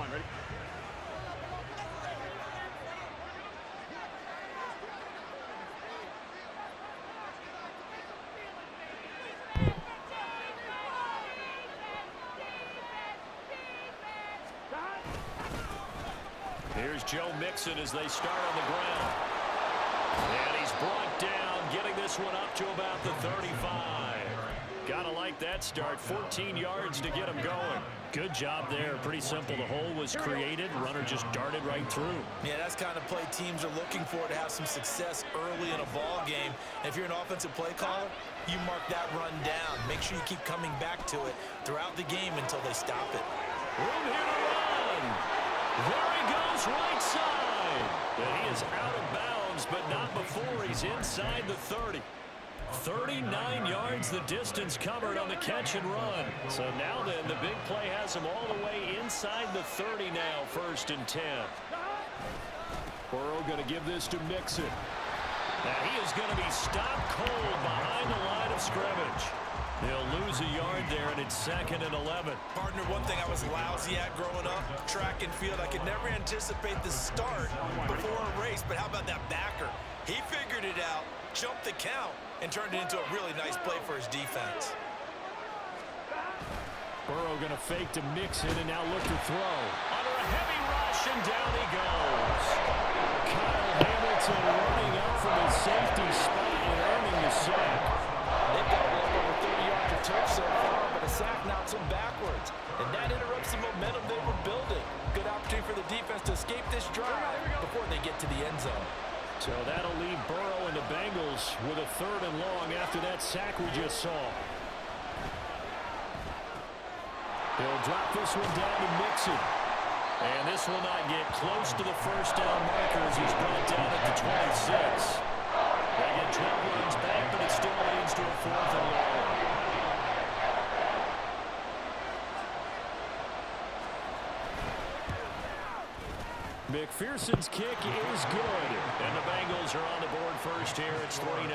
line. Ready? Here's Joe Mixon as they start on the ground. And he's brought down, getting this one up to about the 35. Gotta like that start. 14 yards to get him going. Good job there. Pretty simple. The hole was created. Runner just darted right through. Yeah, that's kind of play teams are looking for to have some success early in a ball game. And if you're an offensive play caller, you mark that run down. Make sure you keep coming back to it throughout the game until they stop it. Room here to run. There he goes, right side. And he is out of bounds, but not before he's inside the 30. 39 yards the distance covered on the catch and run. So now then, the big play has him all the way inside the 30 now, 1st and 10. Burrow going to give this to Mixon. Now he is going to be stopped cold behind the line of scrimmage. They'll lose a yard there, and it's 2nd and 11. Partner, one thing I was lousy at growing up, track and field, I could never anticipate the start before a race, but how about that backer? He figured it out, jumped the count, and turned it into a really nice play for his defense. Burrow going to fake to Mixon and now look to throw. Under a heavy rush, and down he goes. Kyle Hamilton running out from his safety spot and earning the sack. They've got well over 30 yards of turf so far, but a sack knocks them backwards. And that interrupts the momentum they were building. Good opportunity for the defense to escape this drive before they get to the end zone. So that'll leave Burrow and the Bengals with a 3rd and long after that sack we just saw. He'll drop this one down to Mixon. And this will not get close to the 1st down marker as he's brought down at the 26. They get 12 yards back, but it still leads to a 4th and long. McPherson's kick is good, and the Bengals are on the board first here. It's 3-0.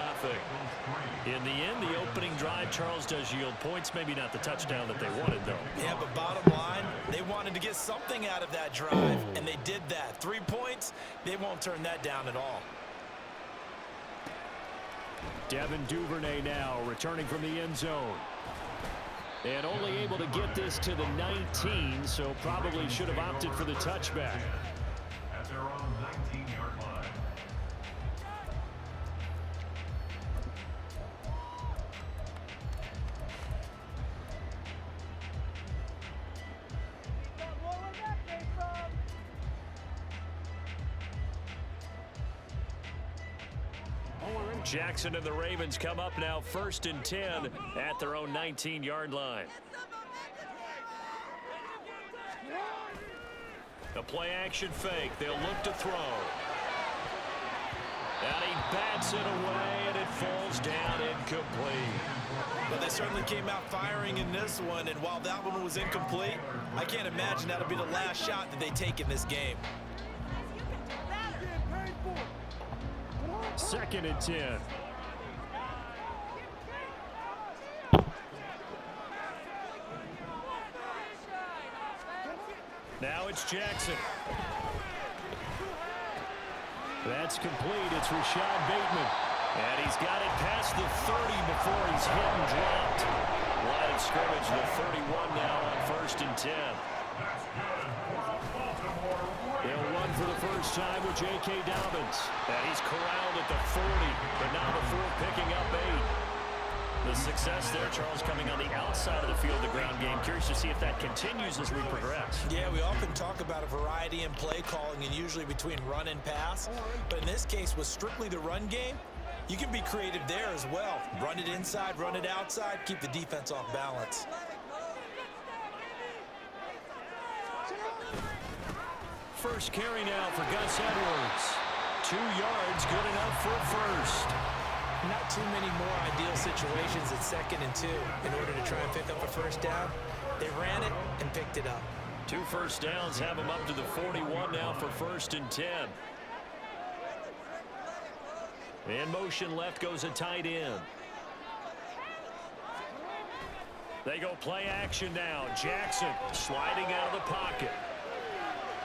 In the end, the opening drive, Charles, does yield points. Maybe not the touchdown that they wanted, though. Yeah, but bottom line, they wanted to get something out of that drive, and they did that. 3 points, they won't turn that down at all. Devin Duvernay now returning from the end zone. And only able to get this to the 19, so probably should have opted for the touchback. At their own 19-yard line. Jackson and the Ravens come up now 1st and 10 at their own 19-yard line. A play-action fake. They'll look to throw. And he bats it away, and it falls down incomplete. But they certainly came out firing in this one, and while that one was incomplete, I can't imagine that'll be the last shot that they take in this game. 2nd and 10. Now it's Jackson. That's complete. It's Rashad Bateman. And he's got it past the 30 before he's hit and dropped. Line of scrimmage, the 31 now on 1st and 10. They'll run for the first time with J.K. Dobbins. And he's corralled at the 40, but now before picking up 8. The success there, Charles, coming on the outside of the field, the ground game. Curious to see if that continues as we progress. Yeah, we often talk about a variety in play calling and usually between run and pass. But in this case, with strictly the run game, you can be creative there as well. Run it inside, run it outside, keep the defense off balance. First carry now for Gus Edwards. 2 yards, good enough for a first. Not too many more ideal situations at 2nd and 2 in order to try and pick up a first down. They ran it and picked it up. 2 first downs have them up to the 41 now for 1st and 10. In motion left goes a tight end. They go play action now. Jackson sliding out of the pocket.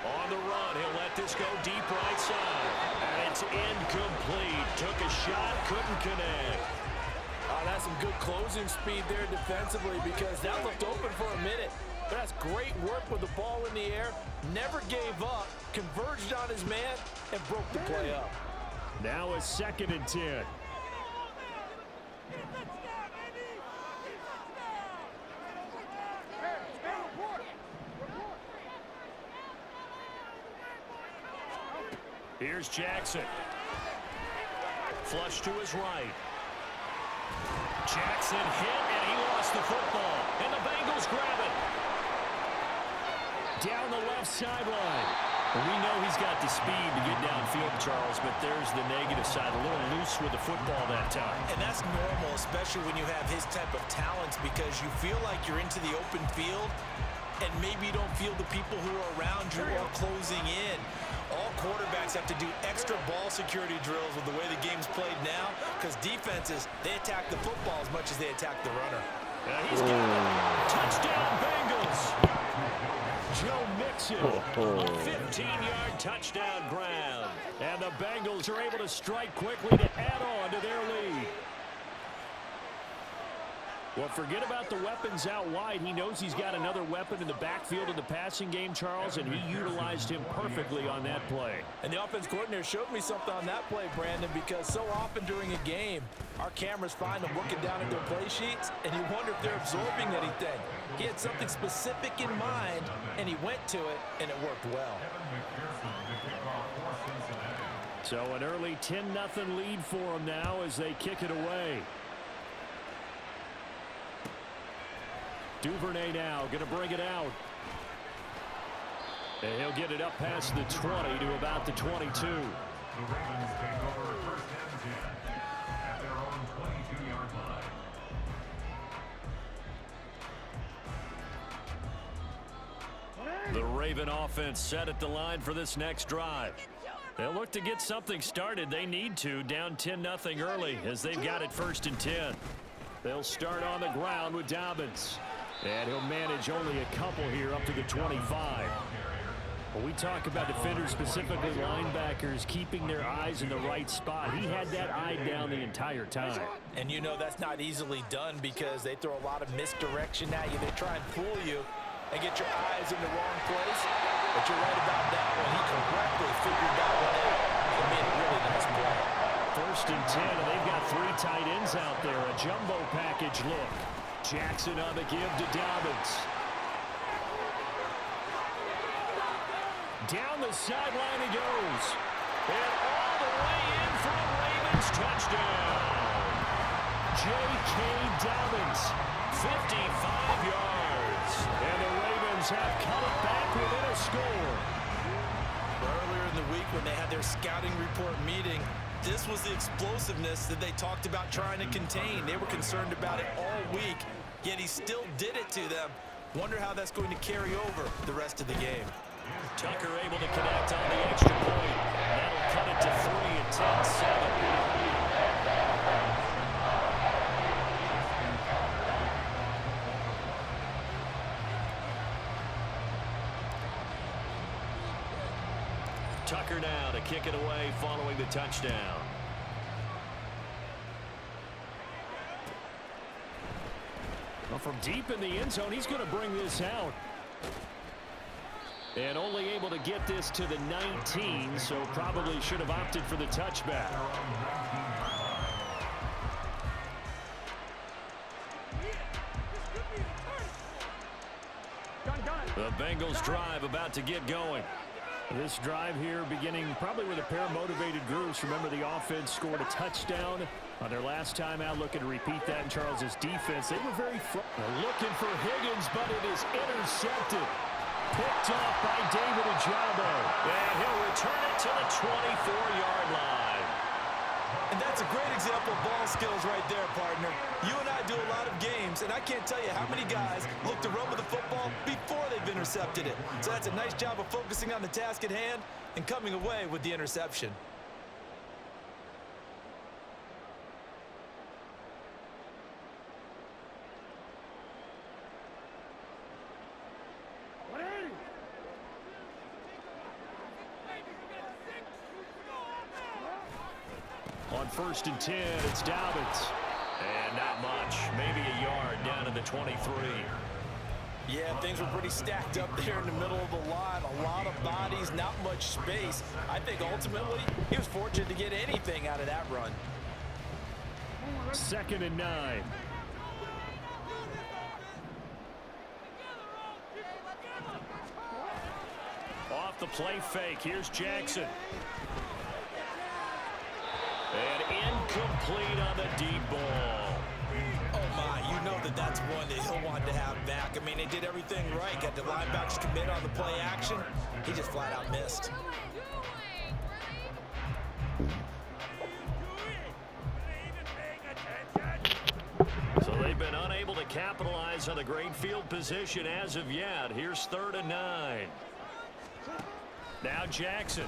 On the run, he'll let this go deep right side. And it's incomplete. Took a shot, couldn't connect. Oh, that's some good closing speed there defensively because that looked open for a minute. But that's great work with the ball in the air. Never gave up, converged on his man, and broke the play up. Now a 2nd and 10. Here's Jackson. Flush to his right. Jackson hit, and he lost the football. And the Bengals grab it. Down the left sideline. We know he's got the speed to get downfield, Charles, but there's the negative side. A little loose with the football that time. And that's normal, especially when you have his type of talents, because you feel like you're into the open field, and maybe you don't feel the people who are around you are closing in. All quarterbacks have to do extra ball security drills with the way the game's played now, because defenses, they attack the football as much as they attack the runner. He's got it. Touchdown, Bengals. Joe Mixon, a 15-yard touchdown ground. And the Bengals are able to strike quickly to add on to their lead. Well, forget about the weapons out wide. He knows he's got another weapon in the backfield of the passing game, Charles, and he utilized him perfectly on that play. And the offense coordinator showed me something on that play, Brandon, because so often during a game, our cameras find them looking down at their play sheets, and you wonder if they're absorbing anything. He had something specific in mind, and he went to it, and it worked well. So an early 10-0 lead for them now as they kick it away. Duvernay now going to bring it out. And he'll get it up past the 20 to about the 22. The Ravens take over 1st and 10 at their own 22-yard line. The Raven offense set at the line for this next drive. They'll look to get something started. They need to, down 10-0 early as they've got it 1st and 10. They'll start on the ground with Dobbins. And he'll manage only a couple here up to the 25. When we talk about defenders, specifically linebackers, keeping their eyes in the right spot, he had that eye down the entire time. And you know that's not easily done because they throw a lot of misdirection at you. They try and fool you and get your eyes in the wrong place. But you're right about that one. He correctly figured that one out and made a really nice play. 1st and 10, and they've got 3 tight ends out there. A jumbo package look. Jackson on the give to Dobbins. Down the sideline he goes. And all the way in for a Ravens touchdown. J.K. Dobbins, 55 yards. And the Ravens have cut it back within a score. Earlier in the week when they had their scouting report meeting, this was the explosiveness that they talked about trying to contain. They were concerned about it all week, yet he still did it to them. Wonder how that's going to carry over the rest of the game. Tucker able to connect on the extra point. That'll cut it to 3 and 10-7. Tucker now to kick it away following the touchdown. Well, from deep in the end zone, he's going to bring this out. And only able to get this to the 19, so probably should have opted for the touchback. The Bengals drive about to get going. This drive here beginning probably with a pair of motivated groups. Remember, the offense scored a touchdown on their last time out. Looking to repeat that in Charles's defense. They were very looking for Higgins, but it is intercepted. Picked off by David Ojabo. And he'll return it to the 24-yard line. And that's a great example of ball skills right there, partner. You and I do a lot of games, and I can't tell you how many guys look to run with the football before they've intercepted it. So that's a nice job of focusing on the task at hand and coming away with the interception. first and 10. It's Dobbins. And not much. Maybe a yard down to the 23. Yeah, things were pretty stacked up there in the middle of the line. A lot of bodies, not much space. I think ultimately he was fortunate to get anything out of that run. 2nd and 9. Off the play fake. Here's Jackson. And incomplete on the deep ball. Oh, my. You know that's one that he'll want to have back. I mean, they did everything right. Got the linebackers commit on the play action. He just flat out missed. So they've been unable to capitalize on the great field position as of yet. Here's 3rd and 9. Now Jackson.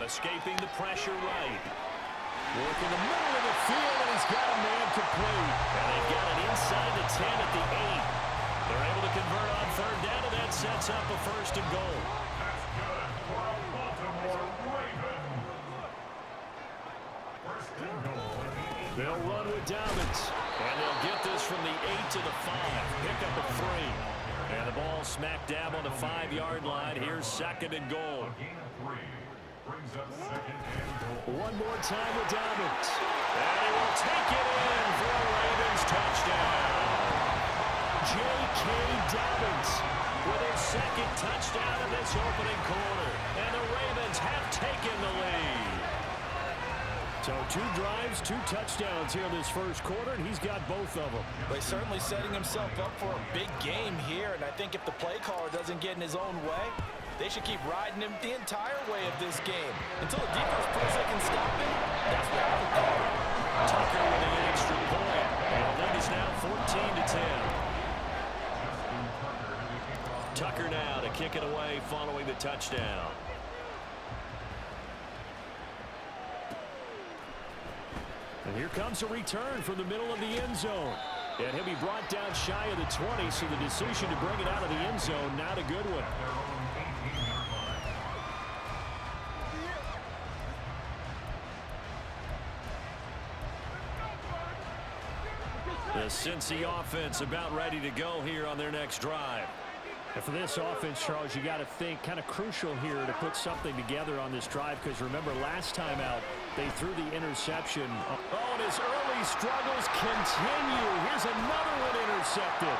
Escaping the pressure right. Working the middle of the field, and he's got a man complete. And they've got it inside the 10 at the 8. They're able to convert on 3rd down, and that sets up a 1st and goal. That's good for a Baltimore Raven. 1st and goal. They'll run with Dobbins. And they'll get this from the 8 to the 5. Pick up a 3. And the ball smack dab on the 5-yard line. Here's 2nd and goal. Gain of 3. Brings up 2nd and goal. One more time with Dobbins. And he will take it in for a Ravens touchdown. J.K. Dobbins with his 2nd touchdown of this opening quarter. And the Ravens have taken the lead. So 2 drives, 2 touchdowns here in this first quarter, and he's got both of them. But he's certainly setting himself up for a big game here, and I think if the play caller doesn't get in his own way, they should keep riding him the entire way of this game. Until the defense proves they can stop him, that's what I would call it. Tucker with the extra point. And the lead is now 14 to 10. Tucker now to kick it away following the touchdown. And here comes a return from the middle of the end zone. And he'll be brought down shy of the 20, so the decision to bring it out of the end zone, not a good one. The Cincy offense about ready to go here on their next drive. And for this offense, Charles, you got to think kind of crucial here to put something together on this drive, because remember last time out they threw the interception. Oh, and his early struggles continue. Here's another one intercepted.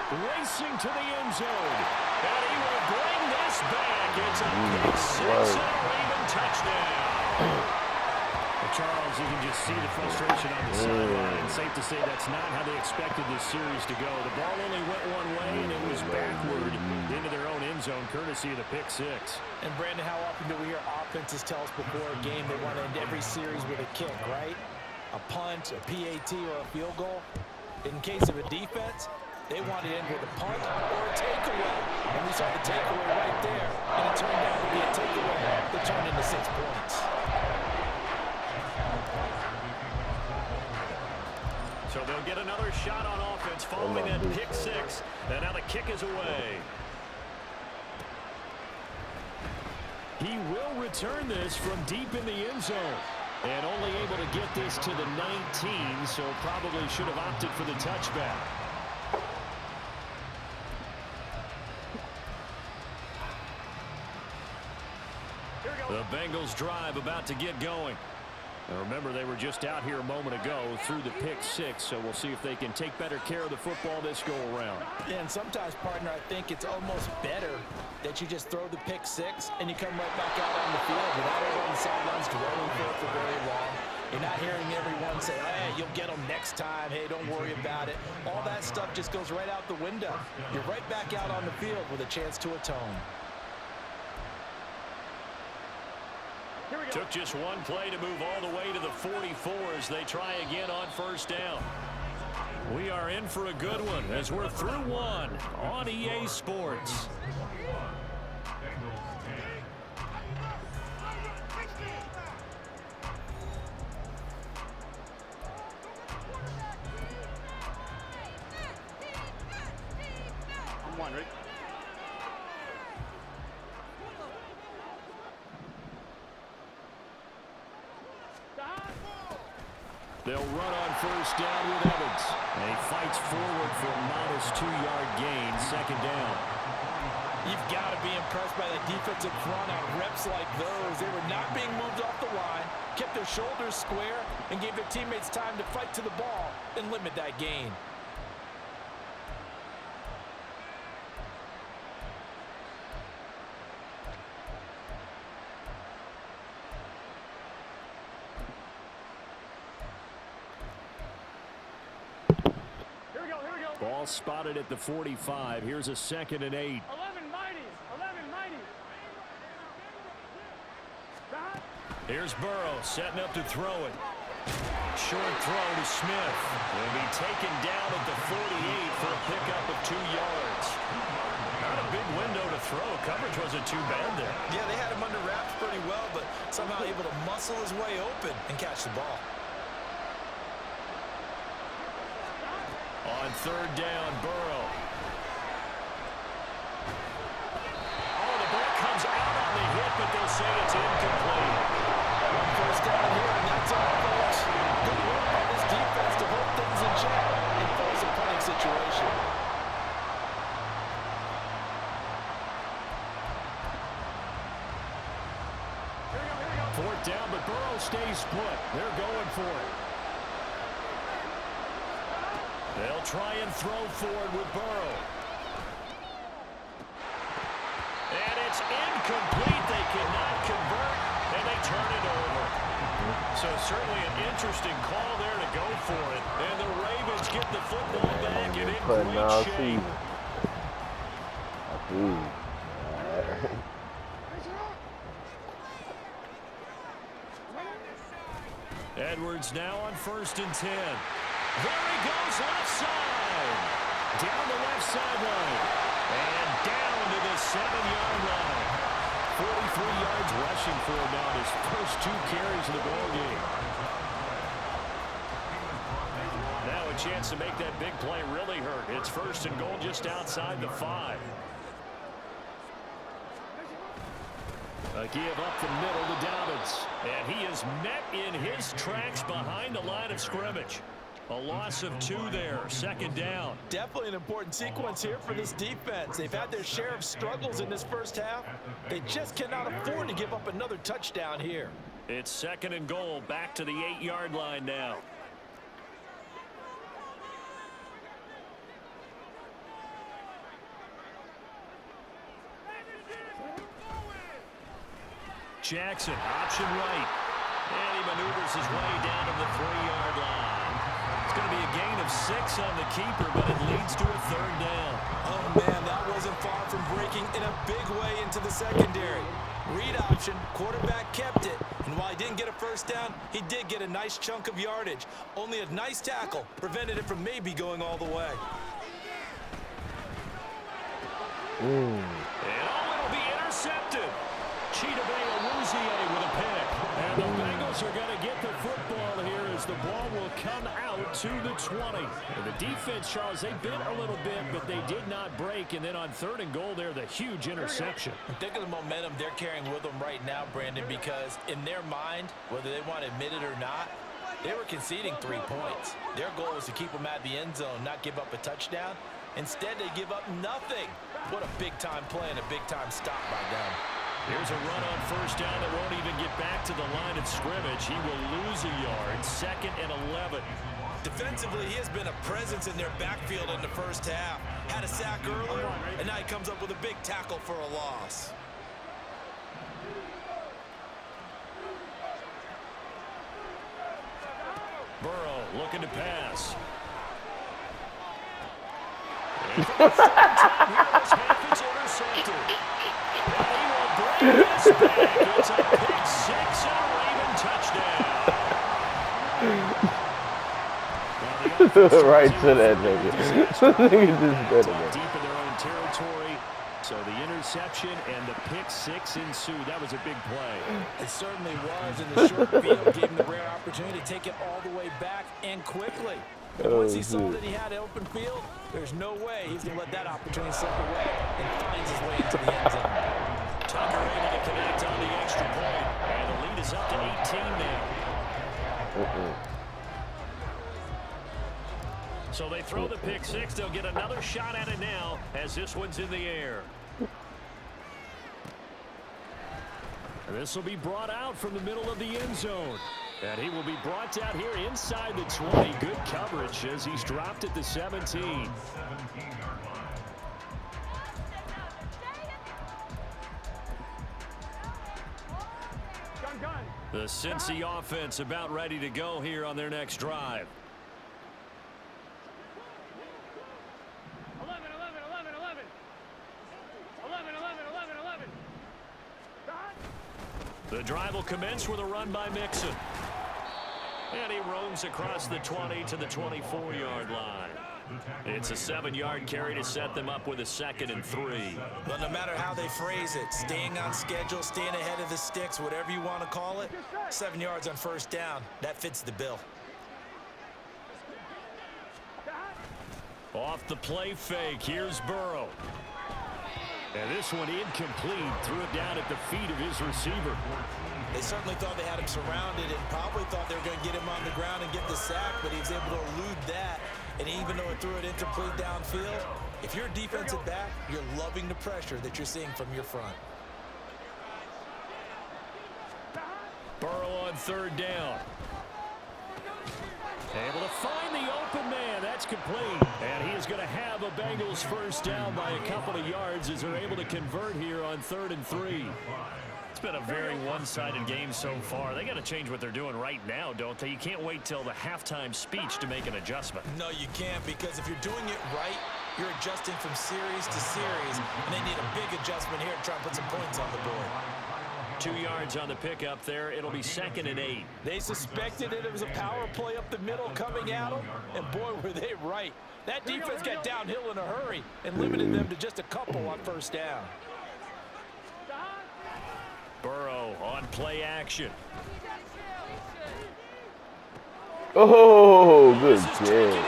Racing to the end zone. And he will bring this back. It's a pick 6 and a Raven touchdown. Charles, you can just see the frustration on the sideline. It's safe to say that's not how they expected this series to go. The ball only went one way, and it was backward into their own end zone, courtesy of the pick 6. And, Brandon, how often do we hear offenses tell us before a game they want to end every series with a kick, right? A punt, a PAT, or a field goal. In case of a defense, they want to end with a punt or a takeaway. And we saw the takeaway right there, and it turned out to be a takeaway that turned into 6 points. So they'll get another shot on offense following that pick 6. And now the kick is away. He will return this from deep in the end zone. And only able to get this to the 19, so probably should have opted for the touchback. The Bengals drive about to get going. Now remember, they were just out here a moment ago through the pick 6, so we'll see if they can take better care of the football this go-around. Yeah, and sometimes, partner, I think it's almost better that you just throw the pick 6 and you come right back out on the field without everyone on the sidelines dwelling for very long. You're not hearing everyone say, hey, you'll get them next time. Hey, don't worry about it. All that stuff just goes right out the window. You're right back out on the field with a chance to atone. Took just one play to move all the way to the 44 as they try again on first down. We are in for a good one as we're through one on EA Sports. One, Rick. They'll run on first down with Evans. And he fights forward for a modest 2-yard gain, second down. You've got to be impressed by that defensive front on reps like those. They were not being moved off the line, kept their shoulders square, and gave their teammates time to fight to the ball and limit that gain. Ball spotted at the 45. Here's a 2nd and 8. 11 mighty. Here's Burrow setting up to throw it. Short throw to Smith. Will be taken down at the 48 for a pickup of 2 yards. Not a big window to throw. Coverage wasn't too bad there. Yeah, they had him under wraps pretty well, but somehow able to muscle his way open and catch the ball. On 3rd down, Burrow. Oh, the ball comes out on the hit, but they'll say it's incomplete. First down here, and that's all, folks. Good work by this defense to hold things in check and force a punting situation. Fourth down, but Burrow stays put. They're going for it. They'll try and throw forward with Burrow. And it's incomplete. They cannot convert, and they turn it over. So certainly an interesting call there to go for it. And the Ravens get the football back and in great shape. Edwards now on 1st and 10. There he goes, left side. Down the left sideline. And down to the 7-yard line. 43 yards rushing for him now, his first 2 carries of the ball game. Now a chance to make that big play really hurt. It's 1st and goal just outside the 5. A give up the middle to Dobbins. And he is met in his tracks behind the line of scrimmage. A loss of 2 there, 2nd down. Definitely an important sequence here for this defense. They've had their share of struggles in this first half. They just cannot afford to give up another touchdown here. It's 2nd and goal, back to the 8-yard line now. Jackson, option right. And he maneuvers his way down to the 3-yard line. It's going to be a gain of 6 on the keeper, but it leads to a 3rd down. Oh, man, that wasn't far from breaking in a big way into the secondary. Read option, quarterback kept it, and while he didn't get a first down, he did get a nice chunk of yardage. Only a nice tackle prevented it from maybe going all the way. And it'll be intercepted. Chidobe with a pick. And the Bengals are going to get the football here as the ball will come out to the 20. And the defense, Charles, they bit a little bit, but they did not break. And then on 3rd and goal there, the huge interception. Think of the momentum they're carrying with them right now, Brandon, because in their mind, whether they want to admit it or not, they were conceding 3 points. Their goal was to keep them at the end zone, not give up a touchdown. Instead, they give up nothing. What a big-time play and a big-time stop by them. Here's a run on 1st down that won't even get back to the line of scrimmage. He will lose a yard, 2nd and 11. Defensively, he has been a presence in their backfield in the first half. Had a sack earlier, and now he comes up with a big tackle for a loss. Burrow looking to pass. It's intercepted. It's a pick 6 and a Raven touchdown. Right to that nigga. Deep in their own territory. So the interception and the pick 6 ensued. That was a big play. It certainly was, and the short field gave him the rare opportunity to take it all the way back and quickly. And once he saw that he had an open field, there's no way he's going to let that opportunity slip away, and finds his way into the end zone. Tucker able to connect on the extra point, and the lead is up to 18 now. So they throw the pick six. They'll get another shot at it now as this one's in the air. And this will be brought out from the middle of the end zone. And he will be brought down here inside the 20. Good coverage as he's dropped at the 17. The Cincy offense about ready to go here on their next drive. 11, 11, 11, 11. 11, 11, 11, 11. The drive will commence with a run by Mixon. And he roams across the 20 to the 24-yard line. It's a 7-yard carry to set them up with a 2nd and 3. But no matter how they phrase it, staying on schedule, staying ahead of the sticks, whatever you want to call it, 7 yards on first down, that fits the bill. Off the play fake, here's Burrow. And this one incomplete, threw it down at the feet of his receiver. They certainly thought they had him surrounded and probably thought they were going to get him on the ground and get the sack, but he was able to elude that. And even though it threw it incomplete downfield, if you're a defensive back, you're loving the pressure that you're seeing from your front. Burrow on 3rd down. Able to find the open man. That's complete. And he is going to have a Bengals first down by a couple of yards as they're able to convert here on 3rd and 3. It's been a very one-sided game so far. They got to change what they're doing right now, don't they? You can't wait till the halftime speech to make an adjustment. No, you can't, because if you're doing it right, you're adjusting from series to series, and they need a big adjustment here to try and put some points on the board. 2 yards on the pickup there. It'll be 2nd and 8. They suspected it was a power play up the middle coming at them, and boy, were they right. That defense got downhill in a hurry and limited them to just a couple on first down. Burrow on play action. Oh, good game.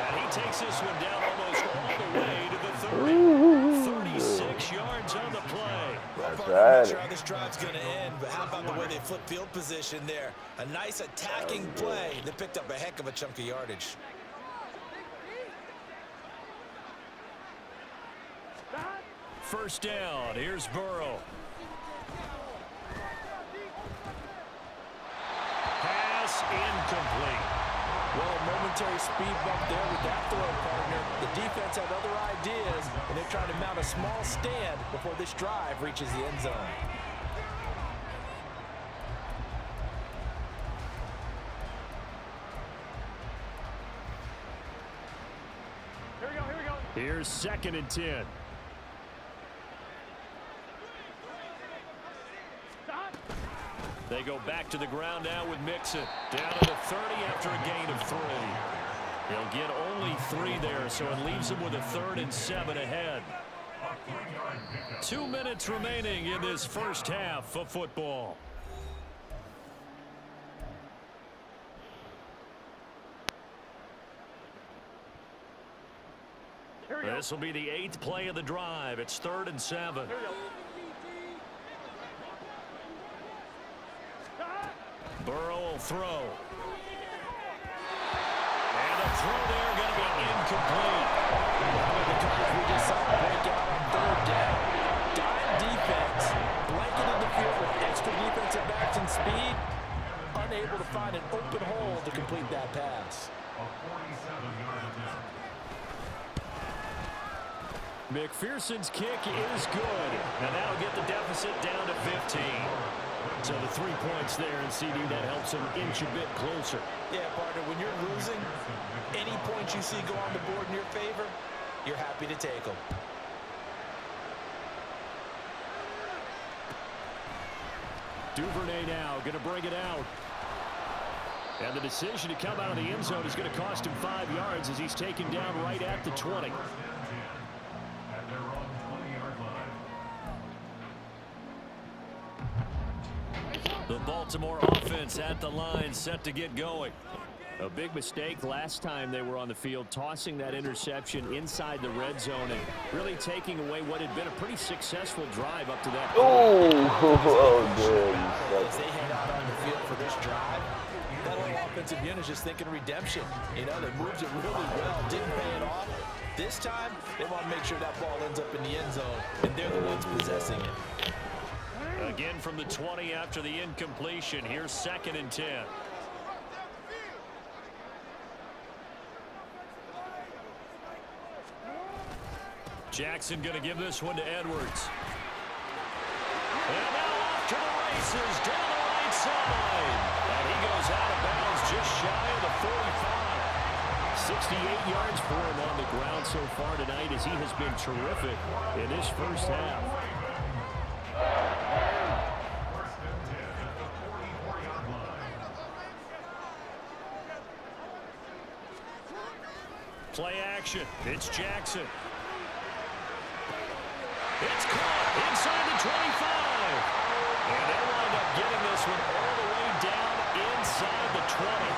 And he takes this one down almost all the way to the 30. 36 yards on the play. That's I'm not sure right. how this drive's going to end, but how about the way they flip field position there? A nice attacking play that picked up a heck of a chunk of yardage. First down. Here's Burrow. Pass incomplete. Well, a momentary speed bump there with that throw, partner. The defense had other ideas, and they're trying to mount a small stand before this drive reaches the end zone. Here we go, here we go. Here's 2nd and 10. They go back to the ground now with Mixon. Down to the 30 after a gain of 3. He'll get only 3 there, so it leaves him with a 3rd and 7 ahead. 2 minutes remaining in this first half of football. This will be the 8th play of the drive. It's 3rd and 7. Burrow will throw. And a throw there going to be incomplete. The coverage we just saw break out on 3rd down. Dime defense, blanketed the field with extra defensive backs and speed, unable to find an open hole to complete that pass. McPherson's kick is good. And that'll get the deficit down to 15. So the 3 points there, and CD, that helps him inch a bit closer. Yeah, partner, when you're losing, any points you see go on the board in your favor, you're happy to take them. Duvernay now going to bring it out. And the decision to come out of the end zone is going to cost him 5 yards as he's taken down right at the 20. The Baltimore offense at the line, set to get going. A big mistake last time they were on the field, tossing that interception inside the red zone and really taking away what had been a pretty successful drive up to that point. Oh, good. As they head out on the field for this drive, that whole offensive unit is just thinking redemption. You know, they moved it really well, didn't pay it off. This time, they want to make sure that ball ends up in the end zone, and they're the ones possessing it. Again from the 20 after the incompletion. Here's 2nd and 10. Jackson going to give this one to Edwards. And now off to the races down the right side. And he goes out of bounds just shy of the 45. 68 yards for him on the ground so far tonight as he has been terrific in this first half. Play action. It's Jackson. It's caught inside the 25. And they'll wind up getting this one all the way down inside the 20.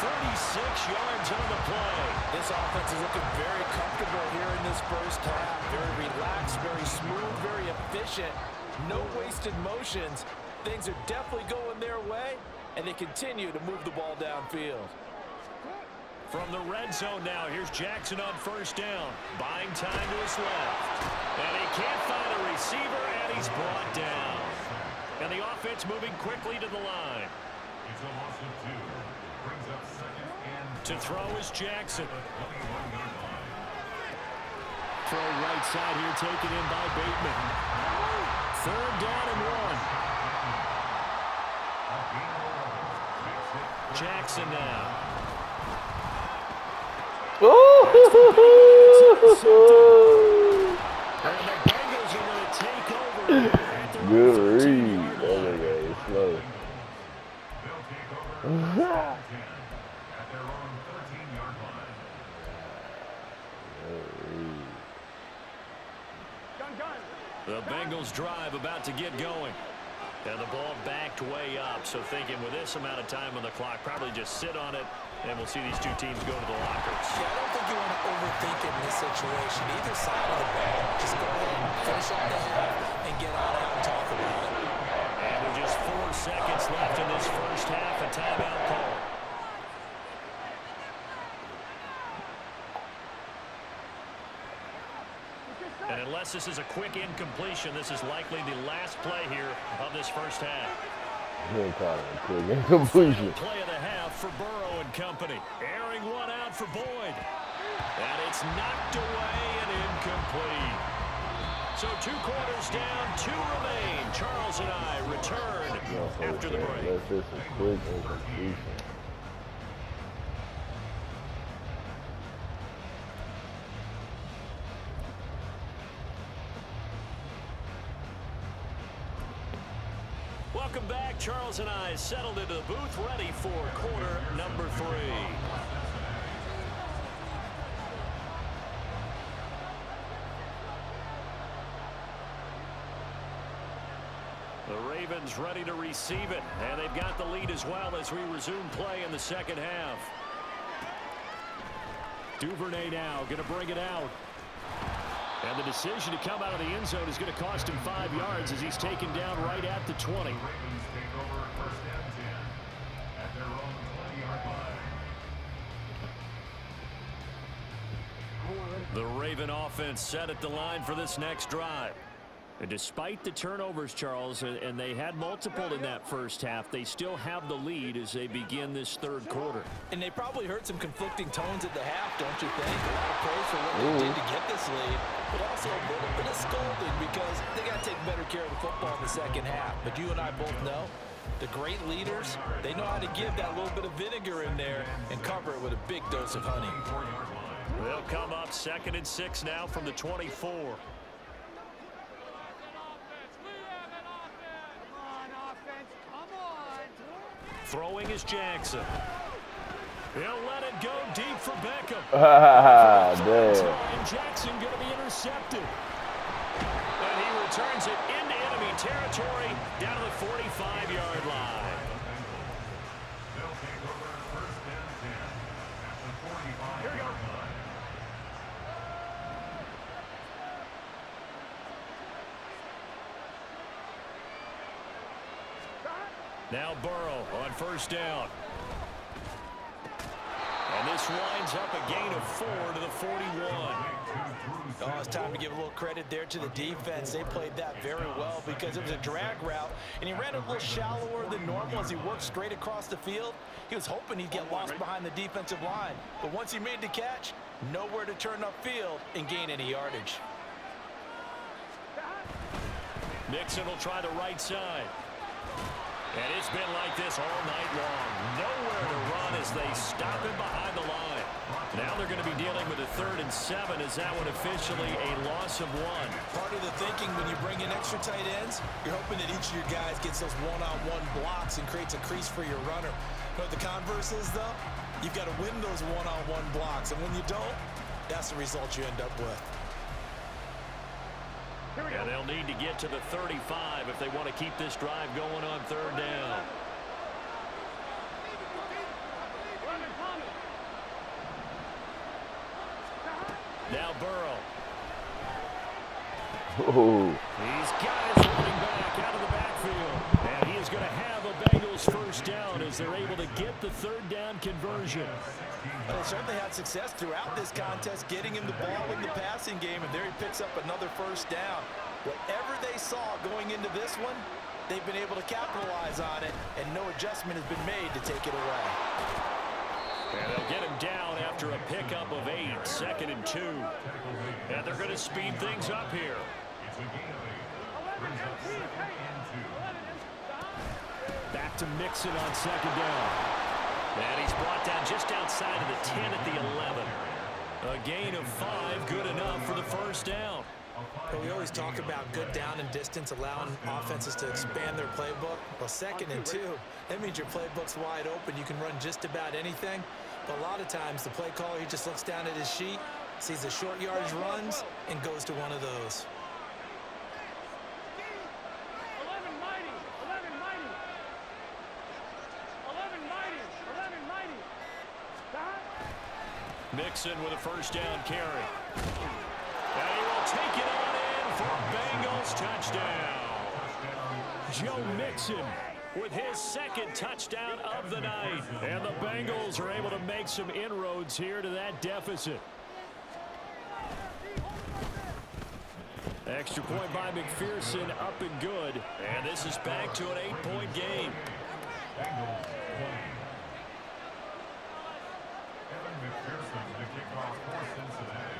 36 yards on the play. This offense is looking very comfortable here in this first half. Very relaxed, very smooth, very efficient. No wasted motions. Things are definitely going their way, and they continue to move the ball downfield. From the red zone now, here's Jackson on first down. Buying time to his left. And he can't find a receiver, and he's brought down. And the offense moving quickly to the line. It's a loss of 2. Brings up 2nd and To throw is Jackson. 21-yard line. Throw right side here, taken in by Bateman. 3rd down and 1. Jackson now. And the Bengals are going to take over at the Good read. That nigga is slow. They'll take over at their own 13-yard line. The Bengals drive about to get going. And the ball backed way up, so thinking with this amount of time on the clock, probably just sit on it, and we'll see these two teams go to the lockers. Yeah, I don't think you want to overthink it in this situation. Either side of the ball, just go ahead and finish up the half and get on out and talk about it. And with just 4 seconds left in this first half, a timeout call. And unless this is a quick incompletion, this is likely the last play here of this first half. He'll call it a quick incompletion. Play of the half for Burrow and company. Airing one out for Boyd. And it's knocked away and incomplete. So 2 quarters down, 2 remain. Charles and I return after the break. That's just a quick incompletion. Welcome back. Charles and I settled into the booth, ready for quarter number 3. The Ravens ready to receive it, and they've got the lead as well as we resume play in the second half. Duvernay now going to bring it out. And the decision to come out of the end zone is going to cost him 5 yards as he's taken down right at the 20. Ravens take over 1st and 10 at their own 20-yard line. The Raven offense set at the line for this next drive. And despite the turnovers, Charles, and they had multiple in that first half, they still have the lead as they begin this 3rd quarter. And they probably heard some conflicting tones at the half, don't you think? A lot of praise for what they did to get this lead, but also a little bit of scolding because they got to take better care of the football in the second half. But you and I both know the great leaders, they know how to give that little bit of vinegar in there and cover it with a big dose of honey. They'll come up 2nd and 6 now from the 24. Throwing is Jackson. He'll let it go deep for Beckham. Damn. Jackson going to be intercepted. And he returns it into enemy territory down to the 45-yard line. They'll take over 1st and 10 at the 45-yard line. Now Burrow on first down. this winds up a gain of 4 to the 41. Oh, it's time to give a little credit there to the defense. They played that very well because it was a drag route, and he ran a little shallower than normal as he worked straight across the field. He was hoping he'd get lost behind the defensive line, but once he made the catch, nowhere to turn upfield and gain any yardage. Mixon will try the right side. And it's been like this all night long. Nowhere to run as they stop him behind the line. Now they're going to be dealing with a 3rd and 7. Is that one officially a loss of 1? Part of the thinking when you bring in extra tight ends, you're hoping that each of your guys gets those one-on-one blocks and creates a crease for your runner. You know what the converse is, though? You've got to win those one-on-one blocks, and when you don't, that's the result you end up with. And they'll need to get to the 35 if they want to keep this drive going on 3rd down. Now Burrow. Oh. He's got his running back out of the backfield. And he is going to have a Bengals 1st down as they're able to get the 3rd down conversion. Well, they certainly had success throughout this contest, getting him the ball in the passing game, and there he picks up another 1st down. Whatever they saw going into this one, they've been able to capitalize on it, and no adjustment has been made to take it away. And they'll get him down after a pickup of 8, 2nd and 2. And they're going to speed things up here. Back to Mixon on 2nd down. And he's brought down just outside of the 10 at the 11. A gain of 5, good enough for the 1st down. Well, we always talk about good down and distance, allowing offenses to expand their playbook. Well, 2nd and 2, that means your playbook's wide open. You can run just about anything. But a lot of times, the play caller, he just looks down at his sheet, sees the short yardage runs, and goes to one of those. 11 mighty, 11 mighty, 11 mighty, 11 mighty. Mixon with a 1st down carry. And he will take it on in for Bengals touchdown. Joe Mixon with his 2nd touchdown of the night. And the Bengals are able to make some inroads here to that deficit. Extra point by McPherson, up and good. And this is back to an 8-point game.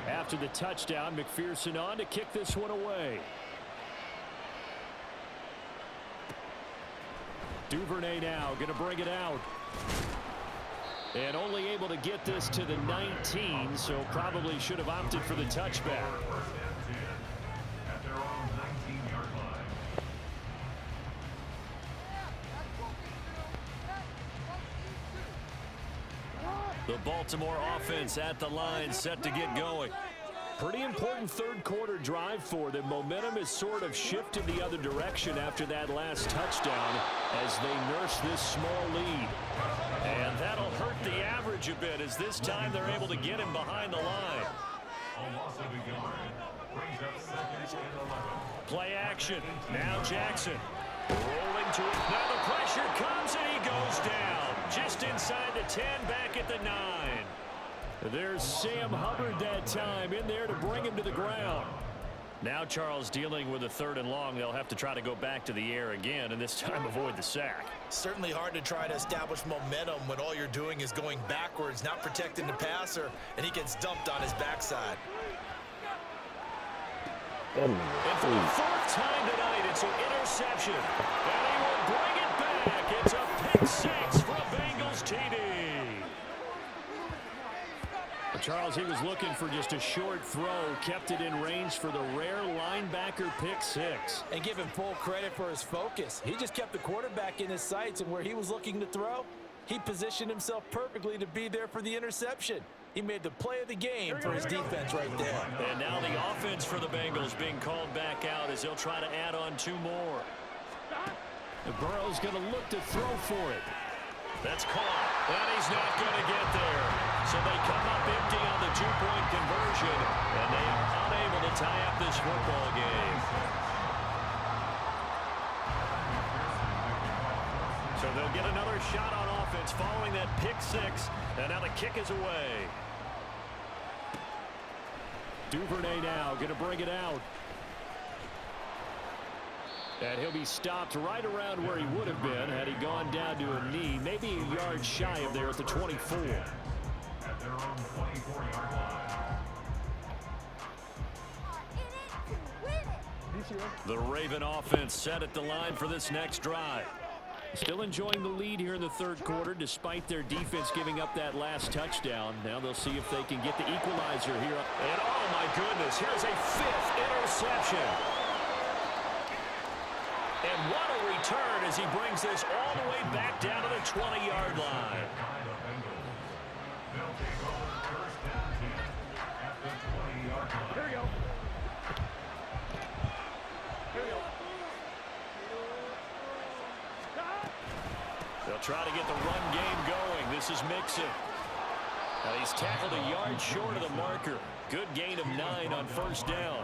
After the touchdown, McPherson on to kick this one away. Duvernay now going to bring it out. And only able to get this to the 19, so probably should have opted for the touchback. The Baltimore offense at the line, set to get going. Pretty important 3rd quarter drive for them. Momentum has sort of shifted the other direction after that last touchdown as they nurse this small lead. And that'll hurt the average a bit as this time they're able to get him behind the line. Play action. Now Jackson. Rolling to it. Now the pressure comes and he goes down. Just inside the 10, back at the 9. There's Sam Hubbard that time in there to bring him to the ground. Now Charles dealing with a 3rd and long. They'll have to try to go back to the air again and this time avoid the sack. Certainly hard to try to establish momentum when all you're doing is going backwards, not protecting the passer, and he gets dumped on his backside. And for the 4th time tonight, it's an interception. And he will bring it back. It's a pick 6 for a Bengals TD. Charles, he was looking for just a short throw, kept it in range for the rare linebacker pick 6. And give him full credit for his focus. He just kept the quarterback in his sights, and where he was looking to throw, he positioned himself perfectly to be there for the interception. He made the play of the game for his defense right there. And now the offense for the Bengals being called back out as they'll try to add on 2 more. And Burrow's going to look to throw for it. That's caught, and he's not going to get there. So they come up empty on the 2-point conversion, and they are unable to tie up this football game. So they'll get another shot on offense following that pick six. And now the kick is away. Duvernay now going to bring it out. And he'll be stopped right around where he would have been had he gone down to a knee, maybe a yard shy of there at the 24. At their own 24-yard line. The Raven offense set at the line for this next drive. Still enjoying the lead here in the third quarter despite their defense giving up that last touchdown. Now they'll see if they can get the equalizer here. And oh my goodness, here's a fifth interception. And what a return as he brings this all the way back down to the 20-yard line. They'll take over first down 10 at the 20-yard line. Here we go. Here we go. They'll try to get the run game going. This is Mixon. Now he's tackled a yard short of the marker. Good gain of 9 on first down.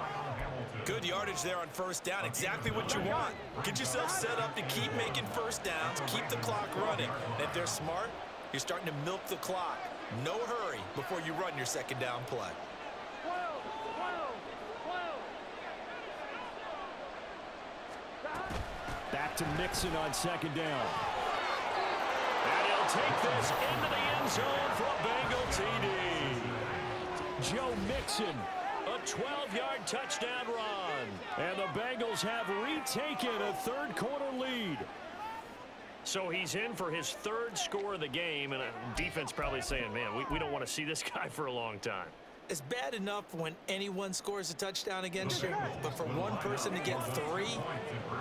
Good yardage there on first down. Exactly what you want. Get yourself set up to keep making first downs, keep the clock running. And if they're smart, you're starting to milk the clock. No hurry before you run your second down play. Back to Mixon on second down. And he'll take this into the end zone for a Bengal TD. Joe Mixon, a 12-yard touchdown run. And the Bengals have retaken a third quarter lead. So he's in for his third score of the game, and defense probably saying, man, we don't want to see this guy for a long time. It's bad enough when anyone scores a touchdown against you, but for one person to get 3,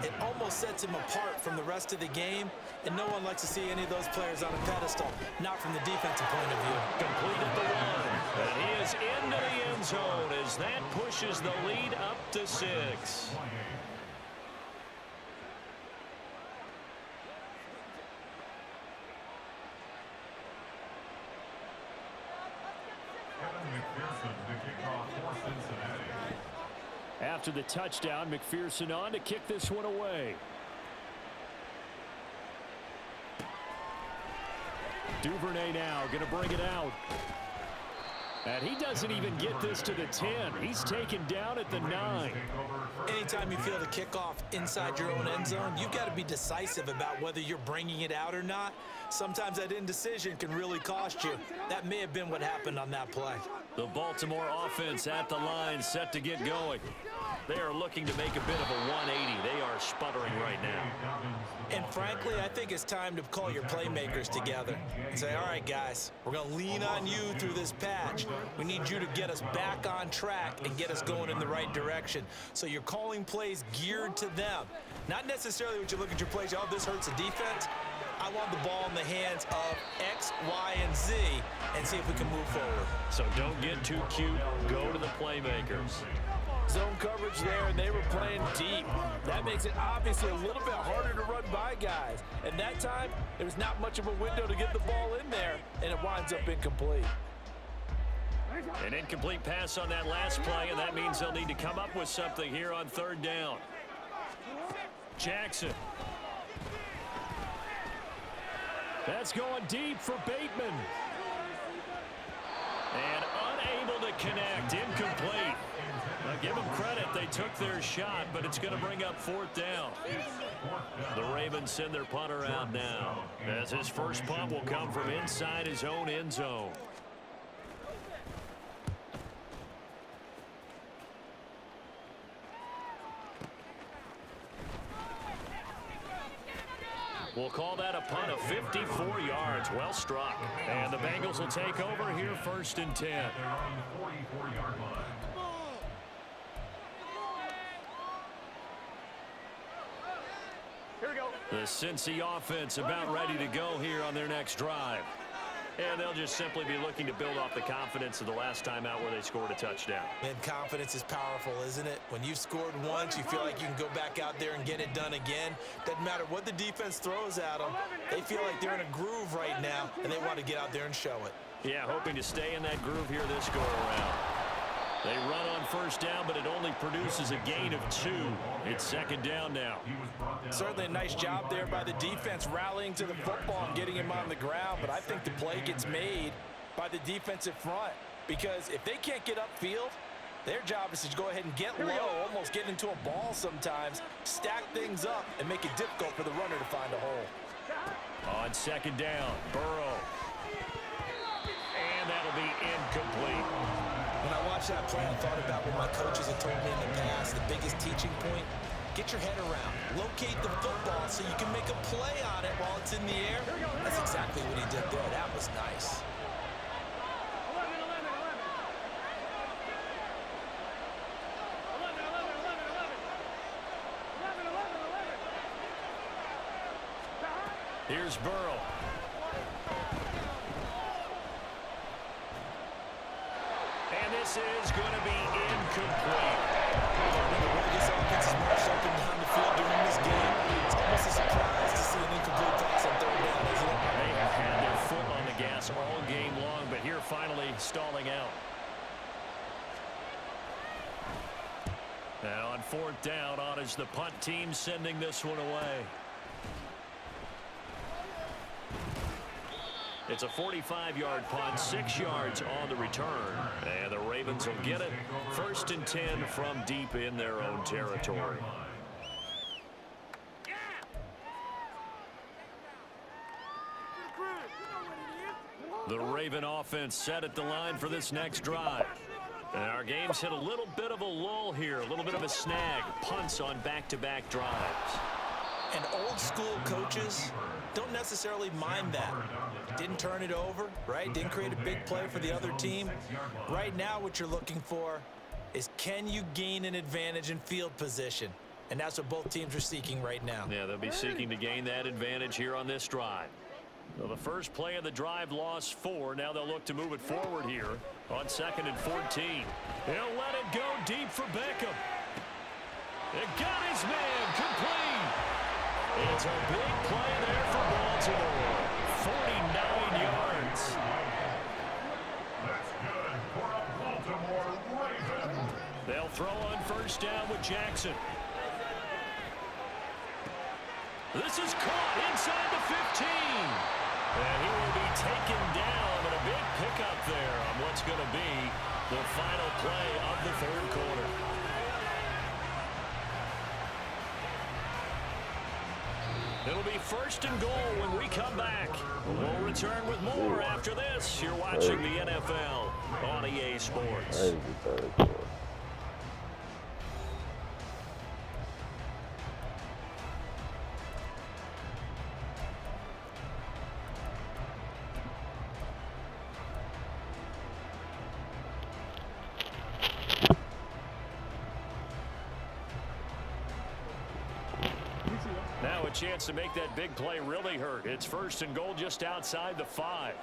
it almost sets him apart from the rest of the game, and no one likes to see any of those players on a pedestal, not from the defensive point of view. Completed the run, and he is into the end zone as that pushes the lead up to 6. After the touchdown, McPherson on to kick this one away. Duvernay now going to bring it out. And he doesn't even get this to the 10. He's taken down at the 9. Anytime you feel the kickoff inside your own end zone, you've got to be decisive about whether you're bringing it out or not. Sometimes that indecision can really cost you. That may have been what happened on that play. The Baltimore offense at the line, set to get going. They are looking to make a bit of a 180. They are sputtering right now. And frankly, I think it's time to call your playmakers together and say, all right, guys, we're going to lean on you through this patch. We need you to get us back on track and get us going in the right direction. So you're calling plays geared to them. Not necessarily when you look at your plays, oh, this hurts the defense. I want the ball in the hands of X, Y, and Z and see if we can move forward. So don't get too cute. Go to the playmakers. Zone coverage there, and they were playing deep. That makes it obviously a little bit harder to run by guys. And that time, there was not much of a window to get the ball in there, and it winds up incomplete. An incomplete pass on that last play, and that means they'll need to come up with something here on third down. Jackson. That's going deep for Bateman. And unable to connect, incomplete. Now give them credit, they took their shot, but it's going to bring up fourth down. The Ravens send their punter out now, as his first punt will come from inside his own end zone. We'll call that a punt of 54 yards. Well struck. And the Bengals will take over here first and 10. They're on the 44-yard line. Here we go. The Cincy offense about ready to go here on their next drive. And they'll just simply be looking to build off the confidence of the last time out where they scored a touchdown. And confidence is powerful, isn't it? When you've scored once, you feel like you can go back out there and get it done again. Doesn't matter what the defense throws at them. They feel like they're in a groove right now, and they want to get out there and show it. Yeah, hoping to stay in that groove here this go-around. They run on first down, but it only produces a gain of 2. It's second down now. Certainly a nice job there by the defense rallying to the football and getting him on the ground, but I think the play gets made by the defensive front because if they can't get upfield, their job is to go ahead and get low, almost get into a ball sometimes, stack things up, and make it difficult for the runner to find a hole. On second down, Burrow. And that'll be incomplete. When I watched that play, I thought about what my coaches have told me in the past. The biggest teaching point, get your head around. Locate the football so you can make a play on it while it's in the air. That's exactly what he did there. That was nice. 11, 11, 11. 11, 11, 11, 11. 11, 11, 11. Here's Burrow. And this is going to be incomplete. The way this offense is marched up and down the field during this game, it's almost a surprise to see an incomplete pass on third down, isn't it? They have had their foot on the gas all game long, but here finally stalling out. And on fourth down, on is the punt team sending this one away. It's a 45-yard punt, 6 yards on the return. And the Ravens will get it. 1st and 10 from deep in their own territory. The Raven offense set at the line for this next drive. And our game's hit a little bit of a lull here, a little bit of a snag. Punts on back-to-back drives. And old school coaches don't necessarily mind that. Didn't turn it over, right? Didn't create a big play for the other team. Right now what you're looking for is can you gain an advantage in field position? And that's what both teams are seeking right now. Yeah, they'll be seeking to gain that advantage here on this drive. Well, the first play of the drive lost 4. Now they'll look to move it forward here on 2nd and 14. He'll let it go deep for Beckham. It got his man complete. It's a big play there for Baltimore. 49 yards. That's good for a Baltimore Raven. They'll throw on first down with Jackson. This is caught inside the 15. And he will be taken down, and a big pickup there on what's going to be the final play of the 3rd quarter. It'll be 1st and goal when we come back. We'll return with more after this. You're watching the NFL on EA Sports. Now a chance to make that big play really hurt. It's 1st and goal just outside the 5.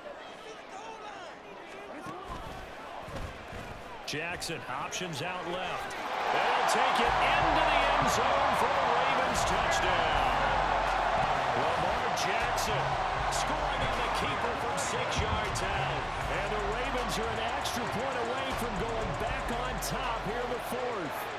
Jackson options out left. They'll take it into the end zone for the Ravens touchdown. Lamar Jackson scoring on the keeper from 6 yards out. And the Ravens are an extra point away from going back on top here in the 4th.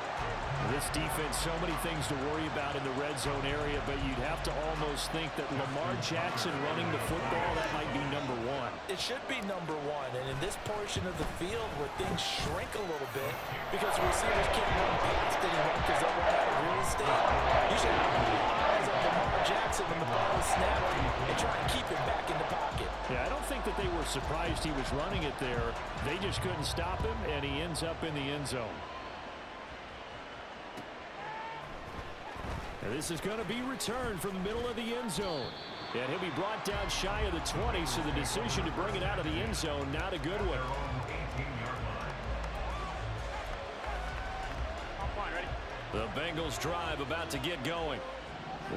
This defense, so many things to worry about in the red zone area, but you'd have to almost think that Lamar Jackson running the football, that might be number 1. It should be number 1, and in this portion of the field where things shrink a little bit because receivers can't run past anyone because they run out of real estate, you should have eyes on Lamar Jackson when the ball is snapped and try and keep him back in the pocket. Yeah, I don't think that they were surprised he was running it there. They just couldn't stop him, and he ends up in the end zone. And this is going to be returned from the middle of the end zone. And he'll be brought down shy of the 20, so the decision to bring it out of the end zone, not a good one. The Bengals drive about to get going.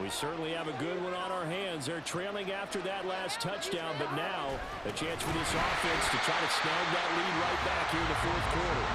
We certainly have a good one on our hands. They're trailing after that last touchdown, but now a chance for this offense to try to snag that lead right back here in the 4th quarter.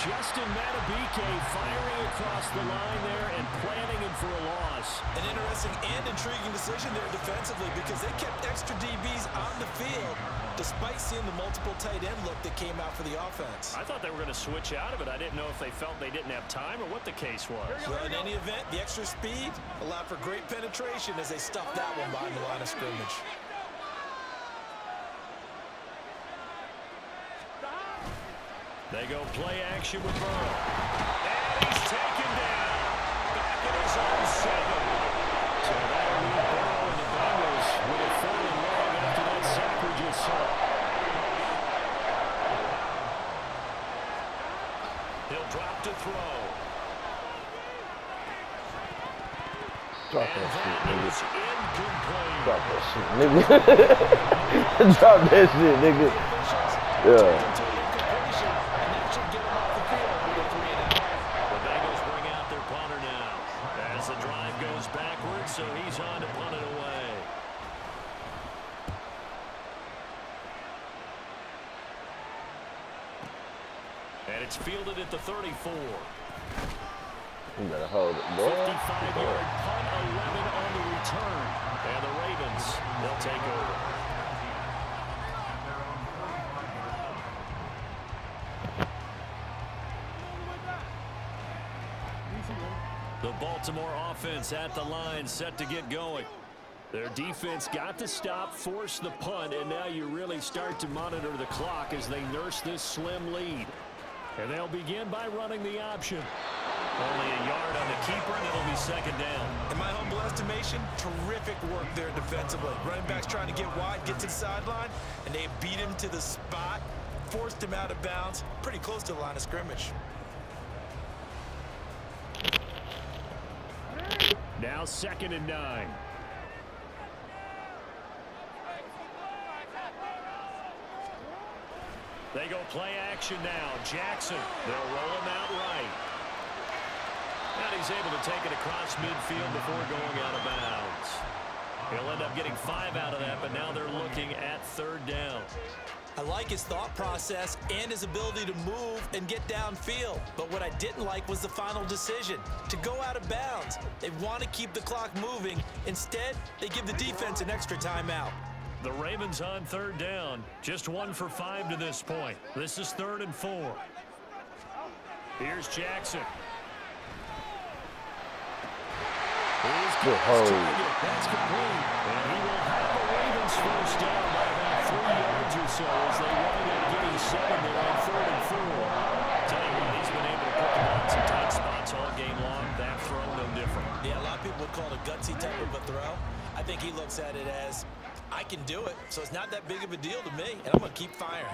Justin Madubuike firing across the line there and planning him for a loss. An interesting and intriguing decision there defensively because they kept extra DBs on the field despite seeing the multiple tight end look that came out for the offense. I thought they were going to switch out of it. I didn't know if they felt they didn't have time or what the case was. Well, in any event, the extra speed allowed for great penetration as they stuffed that one behind the line of scrimmage. They go play action with Burrow. And he's taken down. Back at his own 7. So that'll leave Burrow and the Bengals with a 4th and long after that sack we just saw. He'll drop to throw. Drop that Incomplete. shit, nigga. Drop that shit, nigga. Yeah. So he's on to punt it away. And it's fielded at the 34. You better hold it, boy. 55-yard punt, 11 on the return. And the Ravens, they'll take over. The Baltimore offense at the line, set to get going. Their defense got the stop, forced the punt, and now you really start to monitor the clock as they nurse this slim lead. And they'll begin by running the option. Only a yard on the keeper, and it'll be 2nd down. In my humble estimation, terrific work there defensively. Running backs trying to get wide, get to the sideline, and they beat him to the spot, forced him out of bounds, pretty close to the line of scrimmage. Now 2nd and 9. They go play action now. Jackson, they'll roll him out right. And he's able to take it across midfield before going out of bounds. He'll end up getting 5 out of that, but now they're looking at 3rd down. I like his thought process and his ability to move and get downfield. But what I didn't like was the final decision, to go out of bounds. They want to keep the clock moving. Instead, they give the defense an extra timeout. The Ravens on 3rd down. Just 1 for 5 to this point. This is 3rd and 4. Here's Jackson. Here's That's complete. And he will have the Ravens first down by about 3 yards or so as they wind up getting 7 there on 3rd and 4. Tell you what, he's been able to put the ball in some tight spots all game long. That throw, no different. Yeah, a lot of people would call it a gutsy type of a throw. I think he looks at it as, I can do it, so it's not that big of a deal to me, and I'm going to keep firing.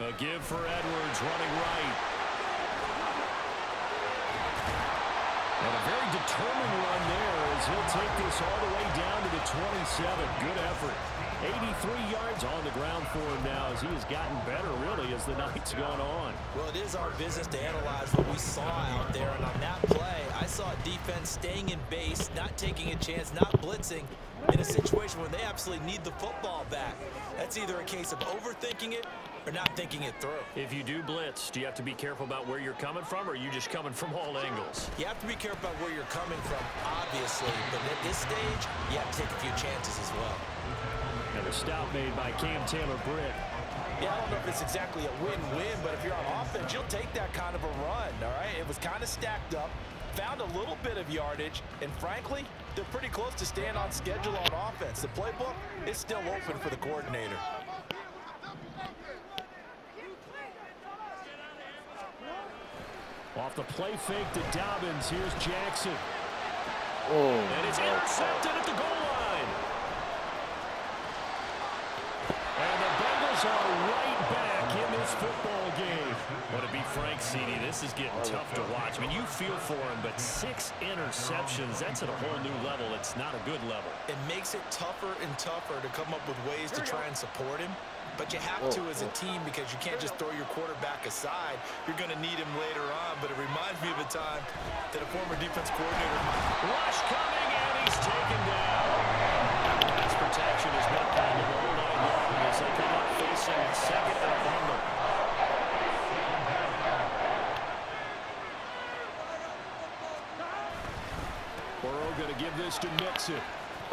A give for Edwards running right. And a very determined run there as he'll take this all the way down to the 27. Good effort. 83 yards on the ground for him now as he has gotten better, really, as the night's gone on. Well, it is our business to analyze what we saw out there, and on that play, I saw a defense staying in base, not taking a chance, not blitzing, in a situation where they absolutely need the football back. That's either a case of overthinking it or not thinking it through. If you do blitz, do you have to be careful about where you're coming from, or are you just coming from all angles? You have to be careful about where you're coming from, obviously, but at this stage, you have to take a few chances as well. And a stop made by Cam Taylor-Britt. Yeah, I don't know if it's exactly a win-win, but if you're on offense, you'll take that kind of a run, all right? It was kind of stacked up, found a little bit of yardage, and frankly, they're pretty close to staying on schedule on offense. The playbook is still open for the coordinator. Off the play fake to Dobbins, here's Jackson. Oh. And it's intercepted at the goal line. And the Bengals are right back in this football game. But to be frank, CD, this is getting tough to watch. I mean, you feel for him, but 6 interceptions, that's at a whole new level. It's not a good level. It makes it tougher and tougher to come up with ways to try and support him. But you have to as a team because you can't just throw your quarterback aside. You're going to need him later on. But it reminds me of a time that a former defense coordinator... Rush coming, and he's taken down. Pass protection has been upon the goal line